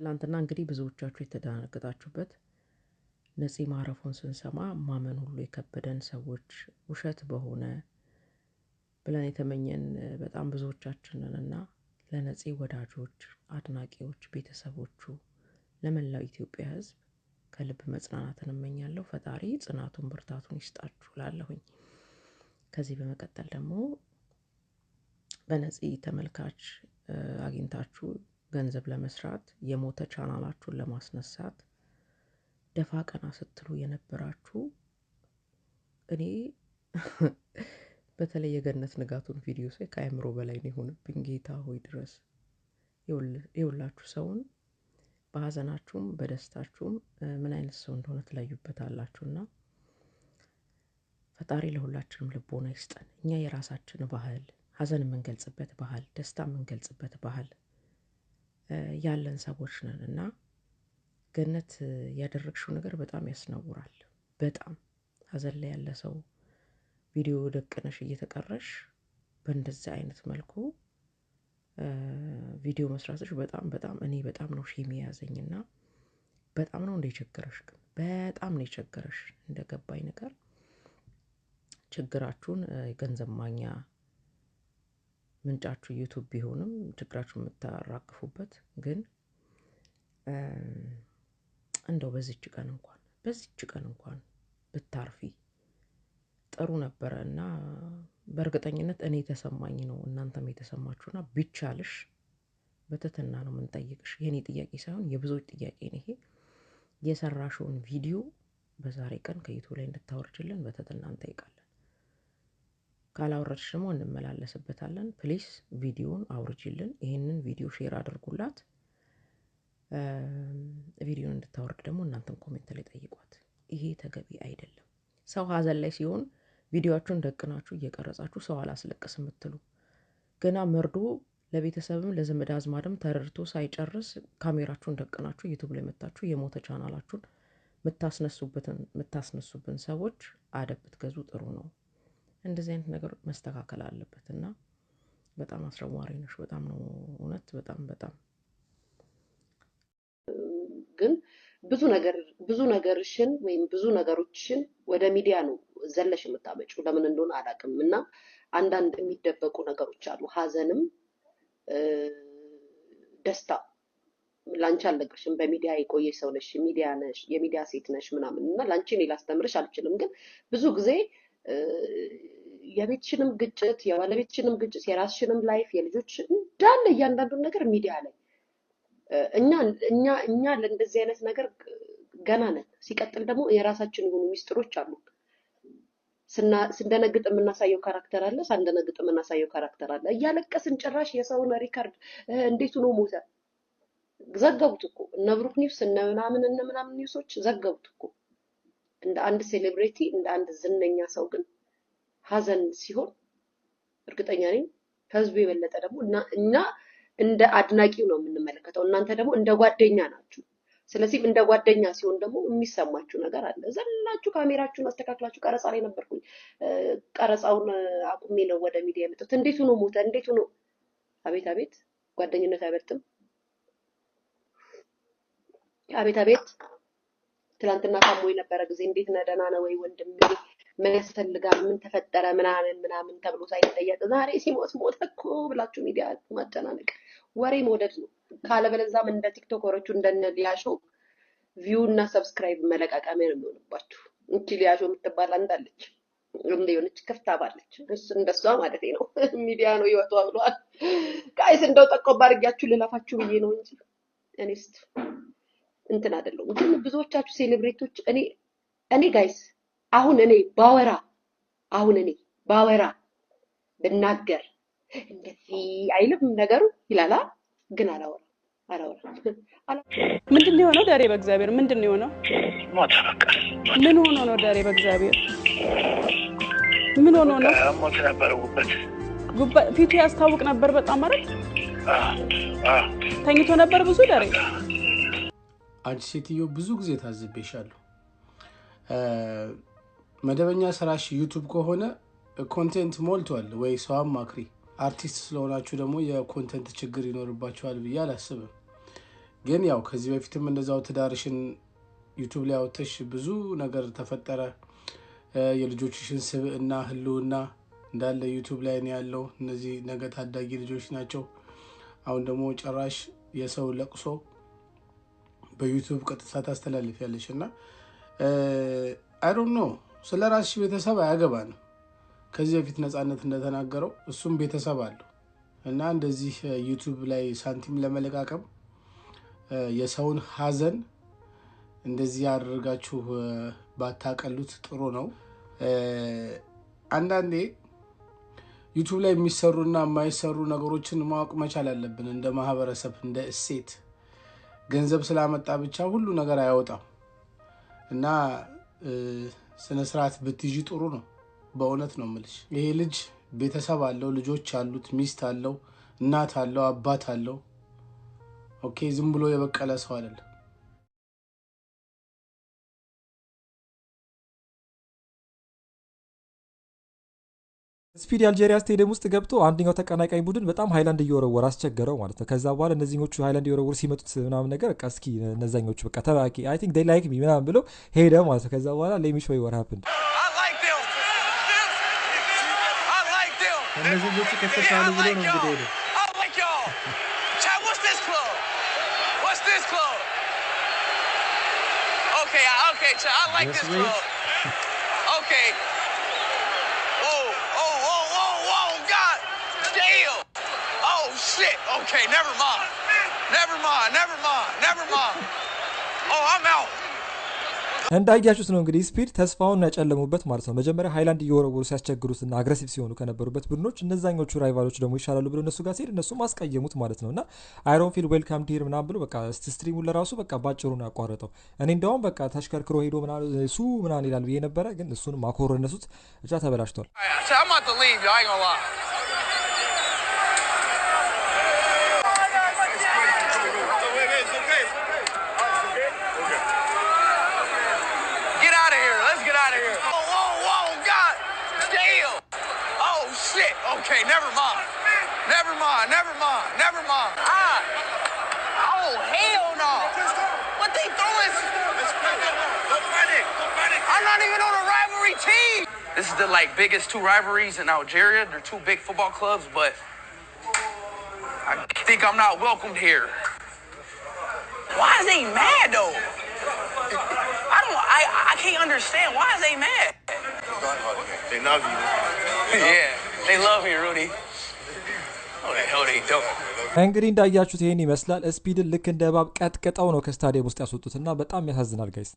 ትላንትና እንግዲህ ብዙዎቻችሁ የተደናገጣችሁበት ነፂ ማረፉን ስንሰማ ማመን ሁሉ የከበደን ሰዎች ውሸት በሆነ ብለን የተመኘን በጣም ብዙዎቻችን ነንና ለነፂ ወዳጆች፣ አድናቂዎች፣ ቤተሰቦቹ ለመላው ኢትዮጵያ ሕዝብ ከልብ መጽናናትን እመኛለሁ። ፈጣሪ ጽናቱን ብርታቱን ይስጣችሁ እላለሁኝ። ከዚህ በመቀጠል ደግሞ በነፂ ተመልካች አግኝታችሁ ገንዘብ ለመስራት የሞተ ቻናላችሁን ለማስነሳት ደፋ ቀና ስትሉ የነበራችሁ እኔ በተለይ የገነት ንጋቱን ቪዲዮ ሳይ ከአእምሮ በላይ ነው የሆነብኝ። ጌታ ሆይ ድረስ የሁላችሁ ሰውን በሀዘናችሁም በደስታችሁም ምን አይነት ሰው እንደሆነ ትለዩበታላችሁና ፈጣሪ ለሁላችንም ልቦና ይስጠን። እኛ የራሳችን ባህል ሀዘን የምንገልጽበት ባህል ደስታ የምንገልጽበት ባህል ያለን ሰዎች ነን እና ገነት ያደረግሽው ነገር በጣም ያስነውራል። በጣም ሀዘን ላይ ያለ ሰው ቪዲዮ ደቅነሽ እየተቀረሽ በእንደዚህ አይነት መልኩ ቪዲዮ መስራትሽ በጣም እኔ በጣም ነው ሼም ያዘኝና በጣም ነው እንደቸገረሽ ግን በጣም ነው የቸገረሽ። እንደገባኝ ነገር ችግራችሁን ገንዘብ ማግኛ ምንጫችሁ ዩቲዩብ ቢሆንም ችግራችሁን የምታራግፉበት ግን እንደው በዚህች ቀን እንኳን ብታርፊ ጥሩ ነበርና በእርግጠኝነት እኔ ተሰማኝ ነው እናንተም የተሰማችሁና ቢቻልሽ በተተና ነው ምን ጠይቅሽ። የኔ ጥያቄ ሳይሆን የብዙዎች ጥያቄ ነው ይሄ። የሰራሽውን ቪዲዮ በዛሬ ቀን ከዩቲዩብ ላይ እንድታወርጅልን በተተና እንጠይቃለን። ካላወረድሽ ደግሞ እንመላለስበታለን። ፕሊስ ቪዲዮውን አውርጅልን። ይሄንን ቪዲዮ ሼር አድርጉላት። ቪዲዮውን እንድታወርድ ደግሞ እናንተም ኮሜንት ላይ ጠይቋት። ይሄ ተገቢ አይደለም። ሰው ሀዘን ላይ ሲሆን ቪዲዮአችሁን ደቅናችሁ እየቀረጻችሁ ሰው አላስለቅስ የምትሉ ገና መርዶ ለቤተሰብም ለዘመድ አዝማድም ተረድቶ ሳይጨርስ ካሜራችሁን ደቅናችሁ ዩቲዩብ ላይ መታችሁ የሞተ ቻናላችሁን የምታስነሱብን ሰዎች አደብ ብትገዙ ጥሩ ነው። እንደዚህ አይነት ነገር መስተካከል አለበትና በጣም አስረዋሪ ነሽ። በጣም ነው እውነት በጣም ግን ብዙ ነገርሽን ወይም ብዙ ነገሮችን ወደ ሚዲያ ነው ዘለሽ የምታመጪው። ለምን እንደሆነ አላውቅም። እና አንዳንድ የሚደበቁ ነገሮች አሉ። ሀዘንም ደስታ ላንቺ አልነገርሽም። በሚዲያ የቆየ ሰው ነሽ፣ ሚዲያ ነሽ፣ የሚዲያ ሴት ነሽ ምናምን እና ላንቺ እኔ ላስተምርሽ አልችልም። ግን ብዙ ጊዜ የቤትሽንም ግጭት የባለቤትሽንም ግጭት የራስሽንም ላይፍ የልጆች እንዳለ እያንዳንዱን ነገር ሚዲያ ላይ እኛ ለእንደዚህ አይነት ነገር ገና ነን። ሲቀጥል ደግሞ የራሳችን የሆኑ ሚስጥሮች አሉ። ስንደነግጥ የምናሳየው ካራክተር አለ፣ ሳንደነግጥ የምናሳየው ካራክተር አለ። እያለቀስን ጭራሽ የሰውን ሪካርድ እንዴት ነው ሞተ ዘገቡት እኮ እነ ብሩክ ኒውስ እነ ምናምን ኒውሶች ዘገቡት እኮ። እንደ አንድ ሴሌብሪቲ እንደ አንድ ዝነኛ ሰው ግን ሀዘን ሲሆን እርግጠኛ ነኝ ከህዝቡ የበለጠ ደግሞ እኛ እንደ አድናቂው ነው የምንመለከተው። እናንተ ደግሞ እንደ ጓደኛ ናችሁ። ስለዚህ እንደ ጓደኛ ሲሆን ደግሞ የሚሰማችሁ ነገር አለ። ዘላችሁ ካሜራችሁን አስተካክላችሁ ቀረጻ ላይ ነበርኩኝ ቀረጻውን አቁሜ ነው ወደ ሚዲያ የመጣሁት። እንዴት ነው ሞተ? እንዴት ነው? አቤት ጓደኝነት አይበልጥም? አቤት ትላንትና ታሞ የነበረ ጊዜ እንዴት ነህ? ደህና ነህ ወይ ወንድሜ? ምን ያስፈልጋል? ምን ተፈጠረ? ምናምን ተብሎ ሳይጠየቅ ዛሬ ሲሞት ሞተ እኮ ብላችሁ ሚዲያ ማጨናነቅ ወሬ መውደድ ነው። ካለበለዚያም እንደ ቲክቶከሮቹ እንደነ ሊያሾ ቪው እና ሰብስክራይብ መለቃቀሚያ ነው የሚሆንባችሁ። እንቺ ሊያሾ የምትባል አንዳለች እንደሆነች ከፍታ ባለች እንደሷ ማለት ነው። ሚዲያ ነው ይወጣው ብሏል። ጋይስ እንደው ጠቆም አድርጊያችሁ ልላፋችሁ ብዬ ነው እንጂ እኔስ እንትን አይደለም። ግን ብዙዎቻችሁ ሴሌብሬቶች እኔ ጋይስ አሁን እኔ ባወራ ብናገር እንደዚህ አይልም ነገሩ ይላላ። ግን አላወራ ምንድን ነው የሆነው? ዳሬ በእግዚአብሔር ምንድን ነው የሆነው? ሞተ በቃ። ምን ሆኖ ነው ዳሬ በእግዚአብሔር ምን ሆኖ ነው? ሞት ነበር ፊቱ ያስታውቅ ነበር በጣም ማለት ተኝቶ ነበር ብዙ ዳሬ። አንቺ ሴትዮ ብዙ ጊዜ ታዝቤሻለሁ። መደበኛ ስራሽ ዩቲዩብ ከሆነ ኮንቴንት ሞልቷል ወይ ሰው አማክሪ። አርቲስት ስለሆናችሁ ደግሞ የኮንቴንት ችግር ይኖርባችኋል ብዬ አላስብም። ግን ያው ከዚህ በፊትም እንደዛው ትዳርሽን ዩቲዩብ ላይ አውጥተሽ ብዙ ነገር ተፈጠረ። የልጆችሽን ስብዕና ህልውና እንዳለ ዩቲዩብ ላይ ነው ያለው። እነዚህ ነገ ታዳጊ ልጆች ናቸው። አሁን ደግሞ ጭራሽ የሰው ለቅሶ በዩቲዩብ ቀጥታ ታስተላልፊያለሽ እና አይ ዶንት ኖ ስለ ራስሽ ቤተሰብ አያገባንም። ከዚህ በፊት ነፃነት እንደተናገረው እሱም ቤተሰብ አለው እና እንደዚህ ዩቲዩብ ላይ ሳንቲም ለመለቃቀም የሰውን ሀዘን እንደዚህ አድርጋችሁ ባታቀሉት ጥሩ ነው። አንዳንዴ ዩቲዩብ ላይ የሚሰሩና የማይሰሩ ነገሮችን ማወቅ መቻል አለብን። እንደ ማህበረሰብ እንደ እሴት ገንዘብ ስላመጣ ብቻ ሁሉ ነገር አያወጣም እና ስነ ስርዓት ብትይጂ ጥሩ ነው። በእውነት ነው የምልሽ። ይሄ ልጅ ቤተሰብ አለው፣ ልጆች አሉት፣ ሚስት አለው፣ እናት አለው፣ አባት አለው። ኦኬ ዝም ብሎ የበቀለ ሰው አይደለም። ስፒድ የአልጄሪያ ስቴዲየም ውስጥ ገብቶ አንደኛው ተቀናቃኝ ቡድን በጣም ሃይላንድ እየወረወረ አስቸገረው ማለት ነው። ከዛ በኋላ እነዚህኞቹ ሃይላንድ እየወረወሩ ሲመጡት ምናምን ነገር በቃ እስኪ እነዛኞቹ በቃ ተባቂ አይ ቲንክ ዴይ ላይክ ሚ ምናምን ብሎ ሄደ ማለት ነው። ከዛ በኋላ ሌት ሚ ሾው ዩ ዋት ሃፕንድ እነዚህኞቹ ከተሻሉ ብሎ ነው እንግዲህ ሄደ። Shit. Okay, never mind. Oh, I'm out. እንዳያችሁት ነው እንግዲህ ስፒድ ተስፋውን ያጨለሙበት ማለት ነው። መጀመሪያ ሃይላንድ እየወረወሩ ሲያስቸግሩትና አግሬሲቭ ሲሆኑ ከነበሩበት ቡድኖች እነዛኞቹ ራይቫሎች ደግሞ ይሻላሉ ብሎ እነሱ ጋር ሲሄድ እነሱ ማስቀየሙት ማለት ነውና አይ ዶንት ፊል ዌልካም ሂር ምናምን ብሎ በቃ ስትሪሙን ለራሱ በቃ ባጭሩ ነው ያቋረጠው። እኔ እንደውም በቃ ተሽከርክሮ ሄዶ ምናምን እሱ ምናምን ይላል ብዬ ነበረ፣ ግን እሱን ማኮረነሱት ብቻ ተበላሽቷል። Okay, never mind. Oh, hell no. What they throwing? I'm not even on a rivalry team. This is the biggest two rivalries in Algeria. They're two big football clubs, but I think I'm not welcomed here. Why is they mad though? I can't understand. Why is they mad? They love you. Yeah, they love me, Rudy. Oh, the hell they don't. እንግዲህ እንዳያችሁት ይሄን ይመስላል። ስፒድን ልክ እንደ እባብ ቀጥቅጠው ነው ከስታዲየም ውስጥ ያስወጡትና በጣም ያሳዝናል ጋይስ።